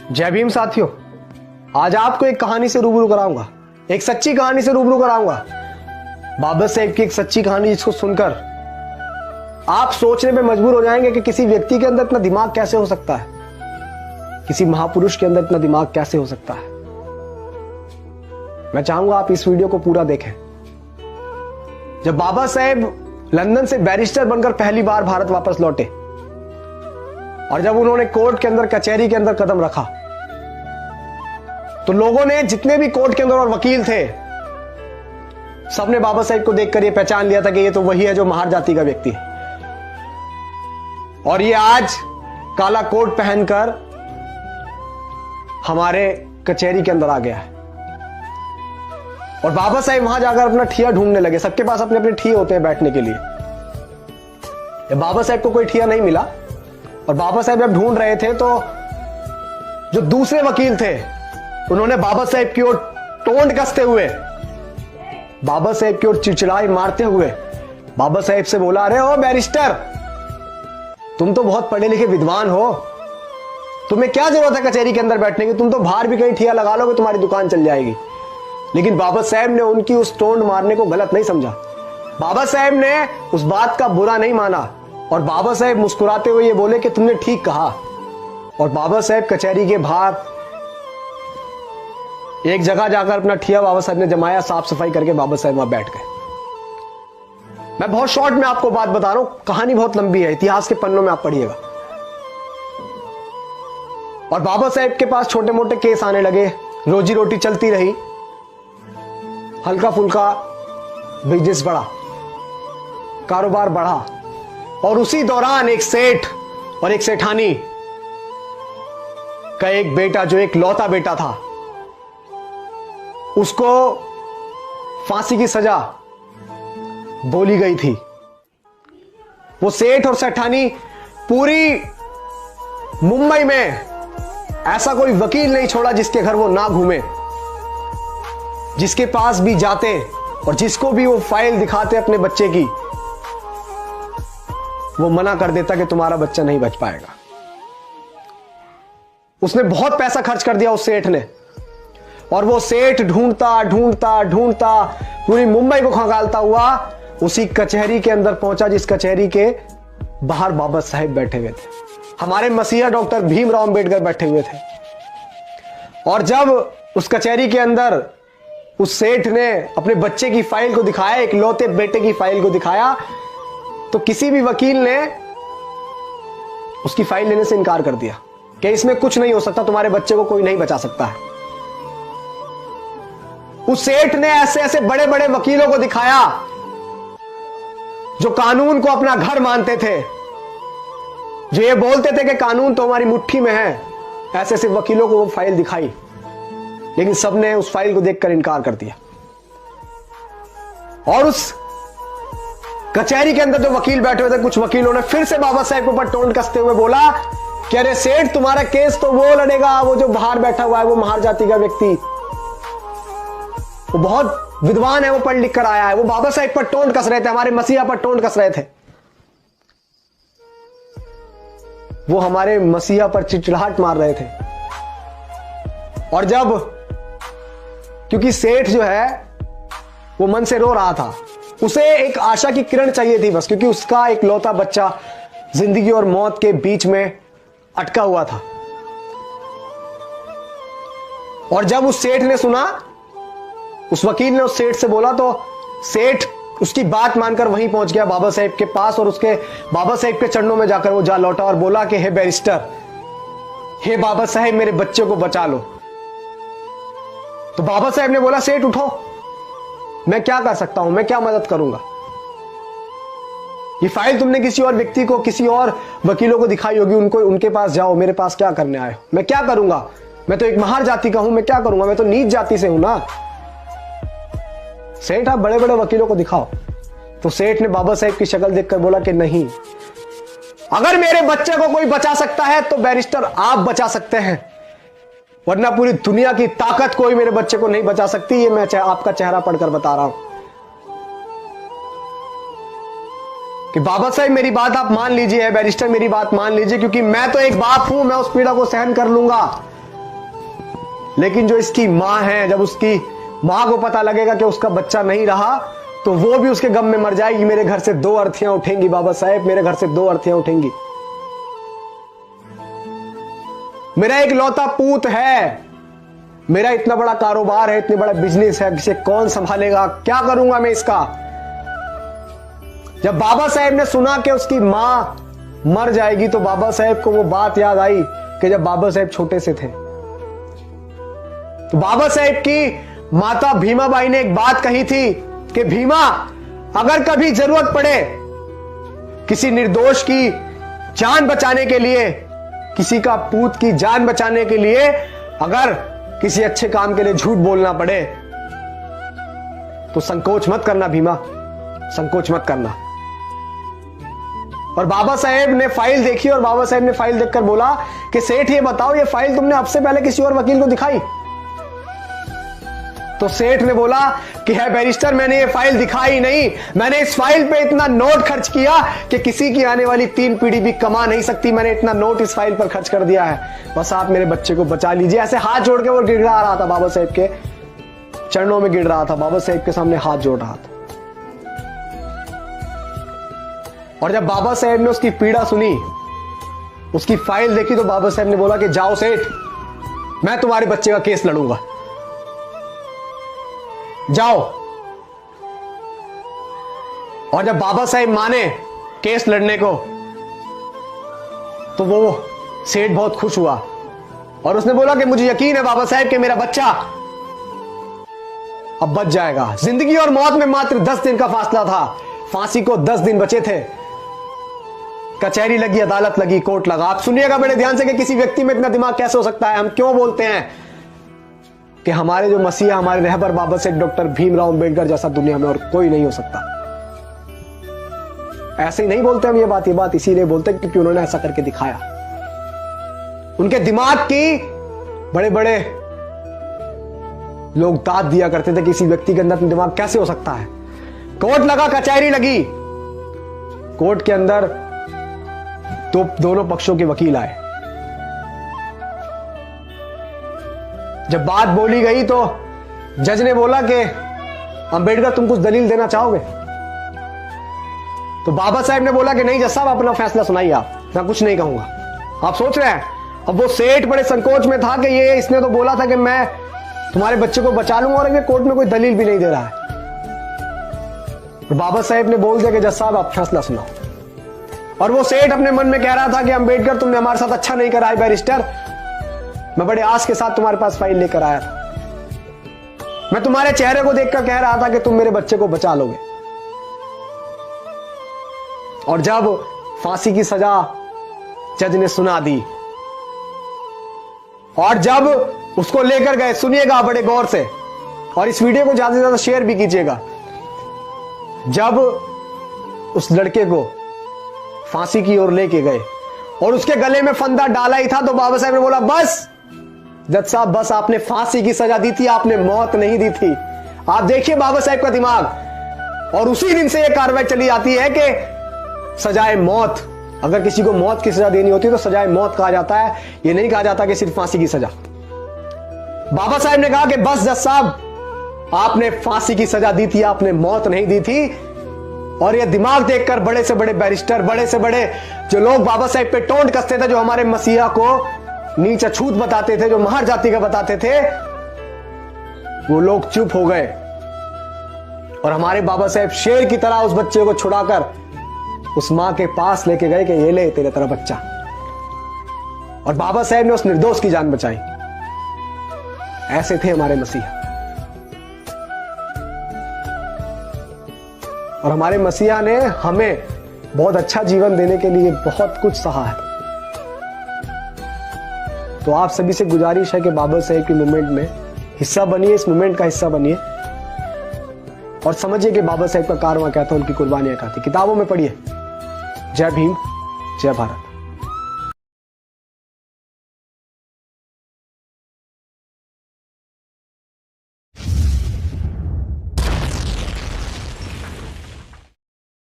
जय भीम साथियों, आज आपको एक कहानी से रूबरू कराऊंगा, एक सच्ची कहानी से रूबरू कराऊंगा। बाबा साहेब की एक सच्ची कहानी जिसको सुनकर आप सोचने में मजबूर हो जाएंगे कि किसी व्यक्ति के अंदर इतना दिमाग कैसे हो सकता है, किसी महापुरुष के अंदर इतना दिमाग कैसे हो सकता है। मैं चाहूंगा आप इस वीडियो को पूरा देखें। जब बाबा साहेब लंदन से बैरिस्टर बनकर पहली बार भारत वापस लौटे और जब उन्होंने कोर्ट के अंदर, कचहरी के अंदर कदम रखा, तो लोगों ने, जितने भी कोर्ट के अंदर और वकील थे, सबने बाबा साहेब को देखकर यह पहचान लिया था कि ये तो वही है जो महार जाति का व्यक्ति है। और ये आज काला कोट पहनकर हमारे कचहरी के अंदर आ गया है। और बाबा साहेब वहां जाकर अपना ठिया ढूंढने लगे। सबके पास अपने अपने ठिए होते हैं बैठने के लिए। बाबा साहेब को कोई ठिया नहीं मिला और बाबा साहेब जब ढूंढ रहे थे तो जो दूसरे वकील थे उन्होंने बाबा साहेब की ओर टोंट कसते हुए, बाबा साहेब की ओर चिड़चिड़ाई मारते हुए बाबा साहेब से बोला, अरे ओ बैरिस्टर, तुम तो बहुत पढ़े लिखे विद्वान हो, तुम्हें क्या जरूरत है कचहरी के अंदर बैठने की, तुम तो बाहर भी कहीं ठिया लगा लोगे, तुम्हारी दुकान चल जाएगी। लेकिन बाबा साहेब ने उनकी उस टोंट मारने को गलत नहीं समझा। बाबा साहेब ने उस बात का बुरा नहीं माना और बाबा साहेब मुस्कुराते हुए ये बोले कि तुमने ठीक कहा। और बाबा साहेब कचहरी के बाहर एक जगह जाकर अपना ठिया बाबा साहब ने जमाया, साफ सफाई करके बाबा साहब वहां बैठ गए। मैं बहुत शॉर्ट में आपको बात बता रहा हूं, कहानी बहुत लंबी है, इतिहास के पन्नों में आप पढ़िएगा। और बाबा साहेब के पास छोटे मोटे केस आने लगे, रोजी रोटी चलती रही, हल्का फुल्का बिजनेस बढ़ा, कारोबार बढ़ा। और उसी दौरान एक सेठ और एक सेठानी का एक बेटा, जो एक लौता बेटा था, उसको फांसी की सजा बोली गई थी। वो सेठ और सेठानी पूरी मुंबई में ऐसा कोई वकील नहीं छोड़ा जिसके घर वो ना घूमे, जिसके पास भी जाते और जिसको भी वो फाइल दिखाते अपने बच्चे की, वो मना कर देता कि तुम्हारा बच्चा नहीं बच पाएगा। उसने बहुत पैसा खर्च कर दिया उस सेठ ने, और वो सेठ ढूंढता ढूंढता ढूंढता पूरी मुंबई को खंगालता हुआ उसी कचहरी के अंदर पहुंचा जिस कचहरी के बाहर बाबा साहेब बैठे हुए थे, हमारे मसीहा डॉक्टर भीमराव अंबेडकर बैठे हुए थे। और जब उस कचहरी के अंदर उस सेठ ने अपने बच्चे की फाइल को दिखाया, एक लौते बेटे की फाइल को दिखाया, तो किसी भी वकील ने उसकी फाइल लेने से इनकार कर दिया कि इसमें कुछ नहीं हो सकता, तुम्हारे बच्चे को कोई नहीं बचा सकता है। उस सेठ ने ऐसे ऐसे बड़े बड़े वकीलों को दिखाया जो कानून को अपना घर मानते थे, जो ये बोलते थे कि कानून तो हमारी मुट्ठी में है। ऐसे ऐसे वकीलों को वो फाइल दिखाई, लेकिन सबने उस फाइल को देखकर इनकार कर दिया। और उस कचहरी के अंदर जो वकील बैठे हुए थे, कुछ वकीलों ने फिर से बाबा साहेब के ऊपर टोंट कसते हुए बोला कि अरे सेठ, तुम्हारा केस तो वो लड़ेगा, वो जो बाहर बैठा हुआ है, वो महार जाति का व्यक्ति, वो बहुत विद्वान है, वो पढ़ लिख कर आया है। वो बाबा साहेब पर टोंट कस रहे थे, हमारे मसीहा पर टोंट कस रहे थे, वो हमारे मसीहा पर चिड़चिड़ाहट मार रहे थे। और जब, क्योंकि सेठ जो है वो मन से रो रहा था, उसे एक आशा की किरण चाहिए थी बस, क्योंकि उसका एक लौता बच्चा जिंदगी और मौत के बीच में अटका हुआ था। और जब उस सेठ ने सुना, उस वकील ने उस सेठ से बोला, तो सेठ उसकी बात मानकर वहीं पहुंच गया बाबा साहेब के पास, और उसके बाबा साहेब के चरणों में जाकर वो जा लौटा और बोला कि हे बैरिस्टर, हे बाबा साहेब, मेरे बच्चे को बचा लो। तो बाबा साहेब ने बोला, सेठ उठो, मैं क्या कर सकता हूं, मैं क्या मदद करूंगा। ये फाइल तुमने किसी और व्यक्ति को, किसी और वकीलों को दिखाई होगी, उनको, उनके पास जाओ, मेरे पास क्या करने आए हो, मैं क्या करूंगा, मैं तो एक महार जाति का हूं, मैं क्या करूंगा, मैं तो नीच जाति से हूं ना। सेठ, आप बड़े बड़े वकीलों को दिखाओ। तो सेठ ने बाबा साहेब की शक्ल देखकर बोला कि नहीं, अगर मेरे बच्चे को कोई बचा सकता है तो बैरिस्टर आप बचा सकते हैं, वरना पूरी दुनिया की ताकत कोई मेरे बच्चे को नहीं बचा सकती। ये मैं आपका चेहरा पढ़कर बता रहा हूं कि बाबा साहब मेरी बात आप मान लीजिए, बैरिस्टर मेरी बात मान लीजिए, क्योंकि मैं तो एक बाप हूं, मैं उस पीड़ा को सहन कर लूंगा। लेकिन जो इसकी मां है, जब उसकी मां को पता लगेगा कि उसका बच्चा नहीं रहा, तो वो भी उसके गम में मर जाएगी। मेरे घर से 2 अर्थियां उठेंगी बाबा साहेब, मेरे घर से 2 अर्थियां उठेंगी। मेरा एक लौता पूत है, मेरा इतना बड़ा कारोबार है, इतनी बड़ा बिजनेस है, इसे कौन संभालेगा, क्या करूंगा मैं इसका। जब बाबा साहेब ने सुना कि उसकी मां मर जाएगी, तो बाबा साहेब को वो बात याद आई कि जब बाबा साहेब छोटे से थे, तो बाबा साहेब की माता भीमाबाई ने एक बात कही थी कि भीमा, अगर कभी जरूरत पड़े किसी निर्दोष की जान बचाने के लिए, किसी का पूत की जान बचाने के लिए, अगर किसी अच्छे काम के लिए झूठ बोलना पड़े, तो संकोच मत करना भीमा, संकोच मत करना। और बाबा साहेब ने फाइल देखी और बाबा साहेब ने फाइल देखकर बोला कि सेठ ये बताओ, ये फाइल तुमने अब से पहले किसी और वकील को दिखाई? तो सेठ ने बोला कि है बैरिस्टर, मैंने ये फाइल दिखाई नहीं, मैंने इस फाइल पे इतना नोट खर्च किया कि किसी की आने वाली 3 पीढ़ी भी कमा नहीं सकती। मैंने इतना नोट इस फाइल पर खर्च कर दिया है, बस आप मेरे बच्चे को बचा लीजिए। ऐसे हाथ जोड़ के वो गिड़गिड़ा रहा था, बाबा साहेब के चरणों में गिर रहा था, बाबा साहेब के सामने हाथ जोड़ रहा था। और जब बाबा साहेब ने उसकी पीड़ा सुनी, उसकी फाइल देखी, तो बाबा साहेब ने बोला कि जाओ सेठ, मैं तुम्हारे बच्चे का केस लड़ूंगा, जाओ। और जब बाबा साहेब माने केस लड़ने को, तो वो सेठ बहुत खुश हुआ और उसने बोला कि मुझे यकीन है बाबा साहेब कि मेरा बच्चा अब बच जाएगा। जिंदगी और मौत में मात्र 10 दिन का फासला था, फांसी को 10 दिन बचे थे। कचहरी लगी, अदालत लगी, कोर्ट लगा। आप सुनिएगा बड़े ध्यान से कि किसी व्यक्ति में इतना दिमाग कैसे हो सकता है। हम क्यों बोलते हैं कि हमारे जो मसीहा, हमारे रहबर बाबा साहेब डॉक्टर भीमराव अंबेडकर जैसा दुनिया में और कोई नहीं हो सकता। ऐसे ही नहीं बोलते हम ये बात इसीलिए बोलते हैं क्योंकि उन्होंने ऐसा करके दिखाया। उनके दिमाग की बड़े बड़े लोग दाद दिया करते थे, किसी व्यक्ति के अंदर दिमाग कैसे हो सकता है। कोर्ट लगा, कचहरी लगी, कोर्ट के अंदर तो दोनों पक्षों के वकील आए। जब बात बोली गई तो जज ने बोला कि अंबेडकर तुम कुछ दलील देना चाहोगे? तो बाबा साहेब ने बोला कि नहीं जज साहब, अपना फैसला सुनाइए आप, मैं कुछ नहीं कहूंगा। आप सोच रहे हैं, अब वो सेठ बड़े संकोच में था कि ये इसने तो बोला था कि मैं तुम्हारे बच्चे को बचा लूंगा, और ये कोर्ट में कोई दलील भी नहीं दे रहा है। तो बाबा साहेब ने बोल दिया कि जज साहब आप फैसला सुनाओ। और वो सेठ अपने मन में कह रहा था कि अंबेडकर तुमने हमारे साथ अच्छा नहीं करा है बैरिस्टर, मैं बड़े आस के साथ तुम्हारे पास फाइल लेकर आया था, मैं तुम्हारे चेहरे को देखकर कह रहा था कि तुम मेरे बच्चे को बचा लोगे। और जब फांसी की सजा जज ने सुना दी और जब उसको लेकर गए, सुनिएगा बड़े गौर से और इस वीडियो को ज्यादा से ज्यादा शेयर भी कीजिएगा, जब उस लड़के को फांसी की ओर लेके गए और उसके गले में फंदा डाला ही था, तो बाबा साहब ने बोला बस जज साहब, बस आपने फांसी की सजा दी थी, आपने मौत नहीं दी थी। आप देखिए बाबा साहब का दिमाग। और उसी दिन से यह कार्रवाई चली जाती है कि सजाए मौत, अगर किसी को मौत की सजा देनी होती है तो सजाए मौत कहा जाता है, यह नहीं कहा जाता कि सिर्फ फांसी की सजा। बाबा साहब ने कहा कि बस जज साहब, आपने फांसी की सजा दी थी, आपने मौत नहीं दी थी। और यह दिमाग देखकर बड़े से बड़े बैरिस्टर, बड़े से बड़े जो लोग बाबा साहब पे टोंट कसते थे, जो हमारे मसीहा को नीच अछूत बताते थे, जो महर जाति का बताते थे, वो लोग चुप हो गए। और हमारे बाबा साहब शेर की तरह उस बच्चे को छुड़ाकर उस मां के पास लेके गए कि ये ले तेरे तरह बच्चा। और बाबा साहब ने उस निर्दोष की जान बचाई। ऐसे थे हमारे मसीहा। और हमारे मसीहा ने हमें बहुत अच्छा जीवन देने के लिए बहुत कुछ सहा है। तो आप सभी से गुजारिश है कि बाबा साहेब की मूवमेंट में हिस्सा बनिए, इस मूवमेंट का हिस्सा बनिए और समझिए कि बाबा साहेब का कारवां क्या था, उनकी कुर्बानियां क्या थी। किताबों में पढ़िए। जय भीम, जय भारत।